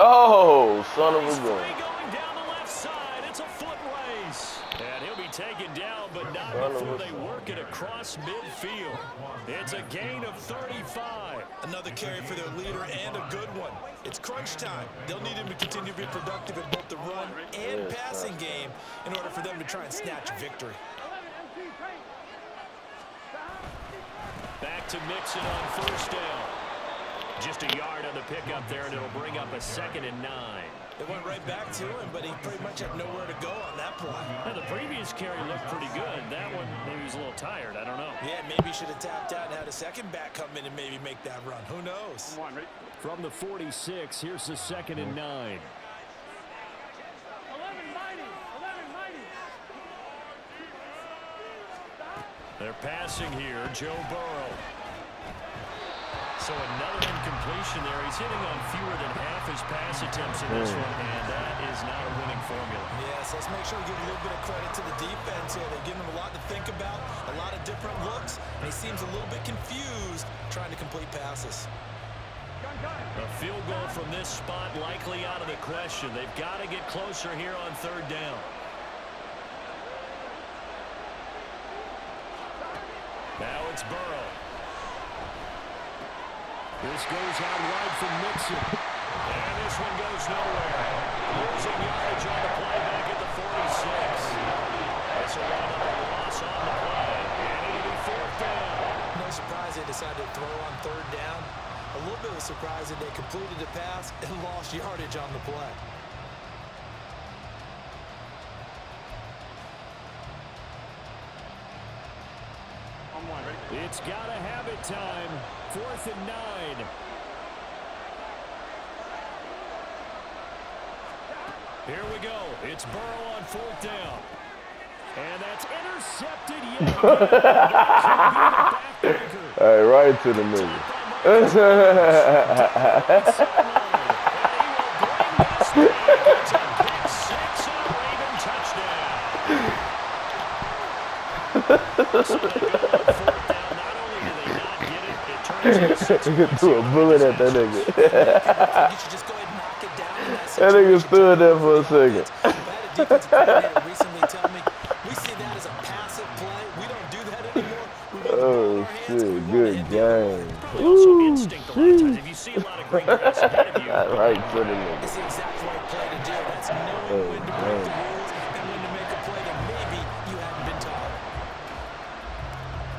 Oh, son of He's a free gun. going down the left side. It's a foot race. And he'll be taken down, but not Son of before a they work it across midfield. It's a gain of 35. Another carry for their leader and a good one. It's crunch time. They'll need him to continue to be productive in both the run and passing game in order for them to try and snatch victory. Back to Mixon on first down. Just a yard on the pickup there, and it'll bring up a 2nd and 9. They went right back to him, but he pretty much had nowhere to go on that play. Now, the previous carry looked pretty good. That one, maybe he was a little tired. I don't know. Yeah, maybe he should have tapped out and had a second back come in and maybe make that run. Who knows? From the 46, here's the 2nd and 9. They're passing here, Joe Burrow. So another incompletion there. He's hitting on fewer than half his pass attempts in this one, and that is not a winning formula. Yes, let's make sure we give a little bit of credit to the defense here. They're giving him a lot to think about, a lot of different looks, and he seems a little bit confused trying to complete passes. A field goal from this spot likely out of the question. They've got to get closer here on 3rd down. Now it's Burrow. This goes out wide from Mixon. And this one goes nowhere. Losing yardage on the play back at the 46. That's a loss on the play. And it'll be 4th down. No surprise they decided to throw on 3rd down. A little bit of a surprise that they completed the pass and lost yardage on the play. It's got to have it time. 4th and 9. Here we go. It's Burrow on 4th down. And that's intercepted yet. All right, right to the middle. Threw a bullet at that nigga. That nigga stood there for a second. Oh shit, good game. Ooh, if you see a lot of green grass ahead of you, right to the nigga. It's the exact right play to do. That's knowing when to break the rules and when to make a play that maybe you hadn't been taught.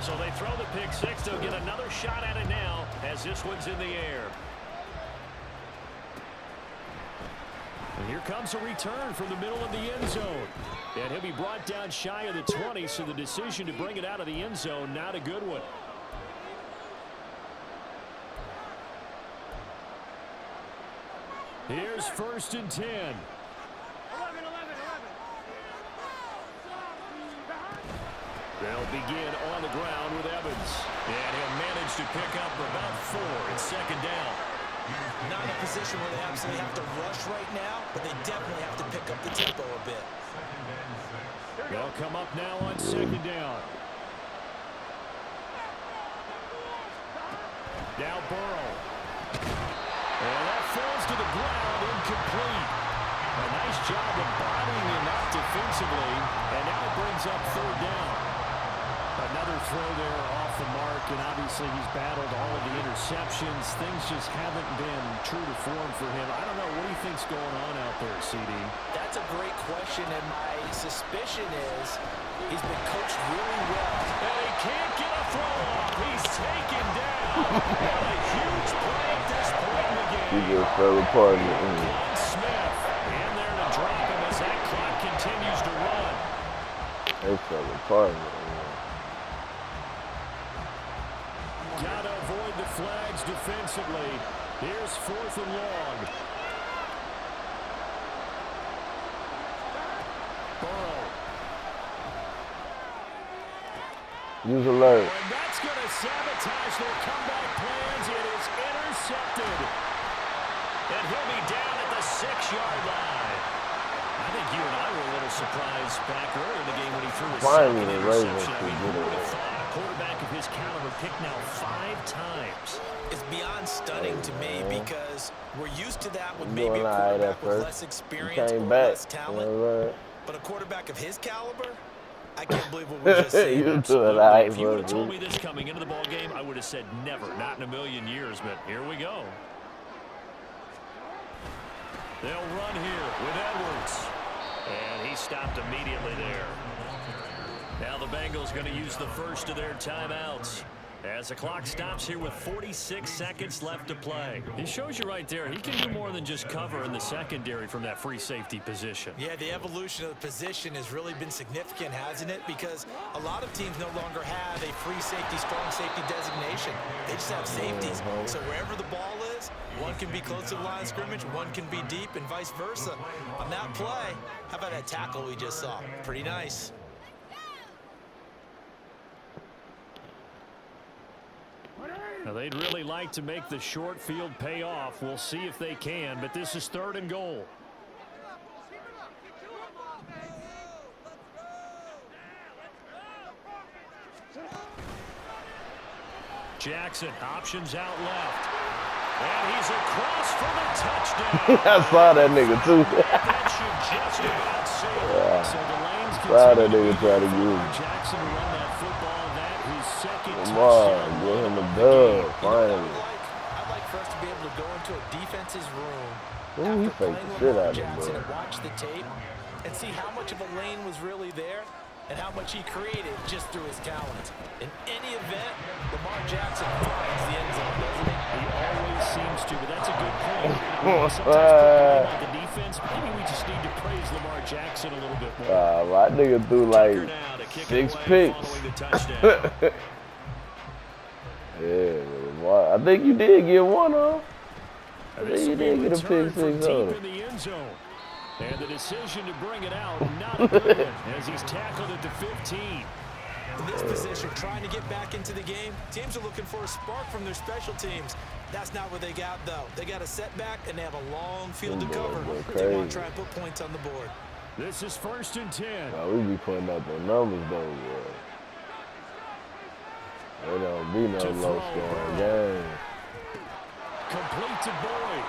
So they throw the pick six. They'll get another shot at it now as this one's in the air. And here comes a return from the middle of the end zone. And he'll be brought down shy of the 20, so the decision to bring it out of the end zone, not a good one. Here's 1st and 10. 11. They'll begin on the ground with Evans. And he'll manage to pick up about 4. It's 2nd down. Not in a position where they absolutely have to rush right now, but they definitely have to pick up the tempo a bit. They'll come up now on 2nd down. Now Burrow. And that falls to the ground, incomplete. A nice job of bodying him up defensively, and now it brings up 3rd down. Another throw there off the mark, and obviously he's battled all of the interceptions. Things just haven't been true to form for him. I don't know. What do you think's going on out there, CD? That's a great question, and my suspicion is he's been coached really well. And he can't get a throw off. He's taken down. And a huge play at this point in the game. He just fell apart. Smith in there to drop him as that clock continues to run. They fell apart. Got to avoid the flags defensively. Here's 4th and long. Burrow. Use alert. And that's going to sabotage their comeback plans. It is intercepted. And he'll be down at the 6-yard line. I think you and I were a little surprised back earlier in the game when he threw his second interception. I mean, who would have thought? quarterback of his caliber picked now 5 times. It's beyond stunning to me because we're used to that with Doing maybe a all right quarterback at with first. less He experience came or back. less talent. You know what? But a quarterback of his caliber, I can't believe what we just seen. You doing Absolutely. all right, If you would have bro. told me this coming into the ball game, I would have said never, not in a million years, but here we go. They'll run here with Edwards. And he stopped immediately there. Now the Bengals going to use the first of their timeouts as the clock stops here with 46 seconds left to play. He shows you right there, he can do more than just cover in the secondary from that free safety position. Yeah, the evolution of the position has really been significant, hasn't it? Because a lot of teams no longer have a free safety, strong safety designation. They just have safeties. So wherever the ball is, one can be close to the line of scrimmage, one can be deep, and vice versa. On that play, how about that tackle we just saw? Pretty nice. Now they'd really like to make the short field pay off. We'll see if they can, but this is 3rd and goal. Jackson options out left. And he's across for the touchdown. I saw that nigga too. That should just about seal it. So the lanes Saw that continue nigga try to for use. Jackson to run that football, and that his second Come touchdown on, give him a run. dub, finally. I'd like for us to be able to go into a defense's room Ooh, he after faked playing the shit Lamar out of him, Jackson bro. and watch the tape and see how much of a lane was really there and how much he created just through his talent. In any event, Lamar Jackson finds the end zone, doesn't he? He always seems to, but that's a good point. Sometimes people blame on the defense. Maybe we just need to praise Lamar Jackson a little bit more. My nigga threw like Tucker now to kick 6 it away picks. following the touchdown. Yeah, I think you did get one off. I This think you will be did get a returned pick from 6 deep on in him. the end zone. And the decision to bring it out, not a good one, as he's tackled at the 15. In this position, trying to get back into the game, teams are looking for a spark from their special teams. That's not what they got, though. They got a setback, and they have a long field to cover. They want to try and put points on the board. This is 1st and 10. Oh, we be putting up the numbers though, boy. There don't be no low scoring game. Complete to Boyd.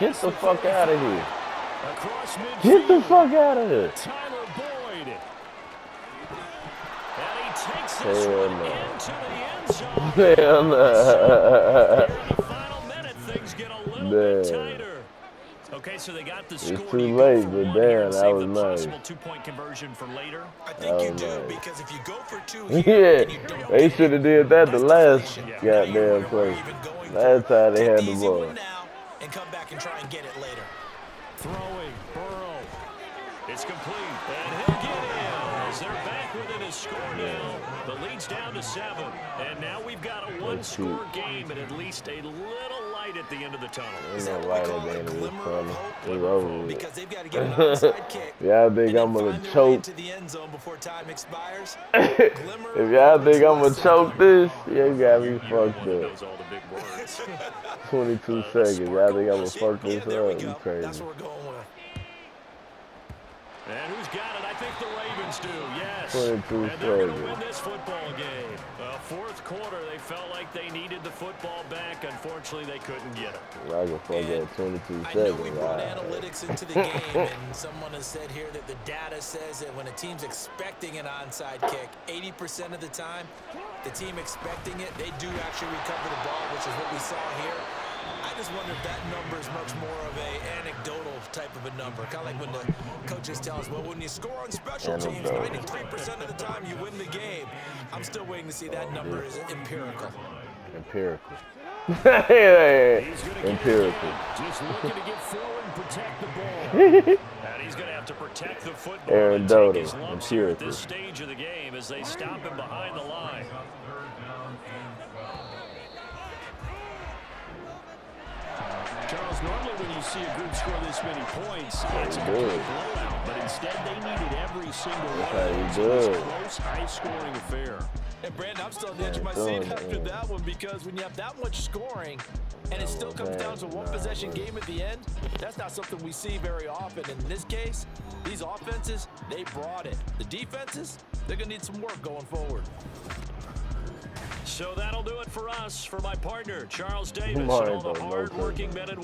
Get the fuck out of here. Across midfield. Get the fuck out of here. Tyler Boyd. And he takes Hell this one no. into the end zone. Hell no. Here in the final minute, things get a little bit Damn. tighter. Okay, so they got the score. It's Do too you go late, for but one here damn, and that save was the nice. possible 2-point conversion for later? I think you Oh, do, man. because if you go for 2 Yeah, here, and you don't they get should have it, did that the that's last deflation. Now goddamn you wonder why play. you're even going for Last it. time they Take had the the easy ball. one now and come back and try and get it later. Throwing, Burrow. It's complete, and he'll get in as they're back within a score now. The lead's down to 7, and now we've got a one-score game and at least a little light at the end of the tunnel. Is Ain't that no what light we at call the a end of this glimmer of tunnel. hope? It's over with. Because they've got to get an onside kick. Y'all think and then I'm gonna find their way choke? into the end zone before time expires. If y'all think I'm gonna choke this, you got me You're the fucked one that up. knows all the big words. 22 seconds. Y'all think I'm gonna fuck Yeah, this there we up? You go. crazy. That's what we're going with. And who's got it? I think the Ravens do, yes. 22 And they're going to seconds. win this football game. Fourth quarter, they felt like they needed the football back. Unfortunately, they couldn't get it. I can fuck And up 22 I know seconds. we brought Alright. analytics into the game, and someone has said here that the data says that when a team's expecting an onside kick, 80% of the time, the team expecting it, they do actually recover the ball, which is what we saw here. I just wonder if that number is much more of a anecdotal type of a number. Kind of like when the coaches tell us, well, when you score on special teams, 93% of the time you win the game. I'm still waiting to see that number is empirical. Empirical. He's going to get it Empirical. again. Just looking to get forward and protect the ball. And he's going to have to protect the football Aaron and take Dodo, his lumps here at empirical. this stage of the game as they stop him behind the line. Charles, normally when you see a group score this many points, it's a complete blowout. But instead, they needed every single one of how you those do in this it. close, high-scoring affair. And Brandon, I'm still on the edge of my seat after that one, because when you have that much scoring and it still comes down to one possession game at the end, that's not something we see very often. And in this case, these offenses, they brought it. The defenses, they're going to need some work going forward. So that'll do it for us. For my partner, Charles Davis, and all the hard-working men and women